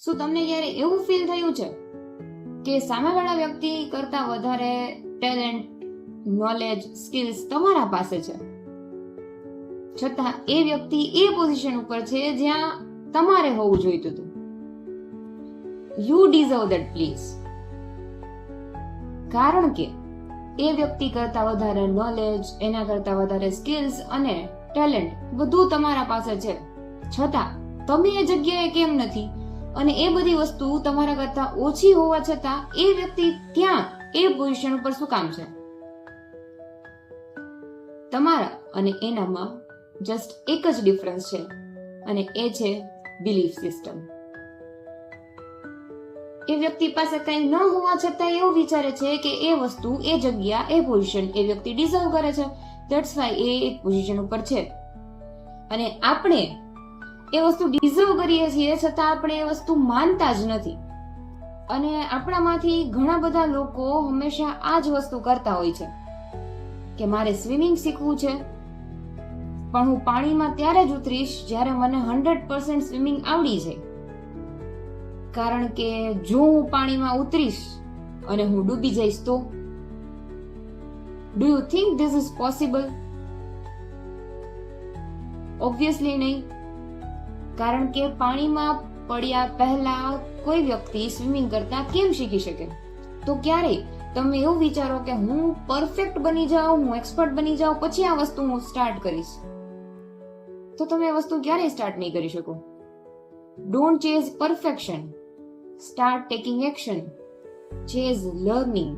શું તમને ક્યારે એવું ફીલ થયું છે કે સામેવાળા વ્યક્તિ કરતા વધારે ટેલેન્ટ, નોલેજ, સ્કિલ્સ તમારા પાસે છે, છતાં એ વ્યક્તિ એ પોઝિશન ઉપર છે જ્યાં તમારે હોવું જોઈતું હતું? You deserve that please. કારણ કે એ વ્યક્તિ કરતા વધારે નોલેજ, એના કરતા વધારે સ્કિલ્સ અને ટેલેન્ટ બધું તમારા પાસે છે, છતાં તમે એ જગ્યાએ કેમ નથી? અને એ બધી વસ્તુ તમારા કરતા ઓછી હોવા છતાં એ વ્યક્તિ ત્યાં એ પોઝિશન ઉપર શું કામ છે? તમારા અને એનામાં જસ્ટ એક જ ડિફરન્સ છે, અને એ છે બિલીફ સિસ્ટમ. એ વ્યક્તિ પાસે કંઈ ન હોવા છતાં એવું વિચારે છે કે એ વસ્તુ, એ જગ્યા, એ પોઝિશન એ વ્યક્તિ ડિઝર્વ કરે છે. ધેટ્સ વાય એ એક પોઝિશન ઉપર છે. અને આપણે એ વસ્તુ ડિઝર્વ કરીએ છીએ, છતાં આપણે એ વસ્તુ માનતા જ નથી. અને આપણામાંથી ઘણા બધા લોકો હંમેશા આ જ વસ્તુ કરતા હોય છે કે મારે સ્વિમિંગ શીખવું છે, પણ હું પાણીમાં ત્યારે જ ઉતરીશ જ્યારે મને 100% સ્વિમિંગ આવડી જાય. કારણ કે જો હું પાણીમાં ઉતરીશ અને હું ડૂબી જઈશ તો? Do you think this is possible? Obviously નહીં. કારણ કે પાણીમાં પડ્યા પહેલા કોઈ વ્યક્તિ સ્વિમિંગ કરતા કેમ શીખી શકે? તો ક્યારેય તમે એવું વિચારો કે હું પરફેક્ટ બની જાઉં, હું એક્સપર્ટ બની જાઉં, પછી આ વસ્તુ હું સ્ટાર્ટ કરીશ, તો તમે એ વસ્તુ ક્યારેય સ્ટાર્ટ નહીં કરી શકો. Don't chase perfection, start taking action, chase learning.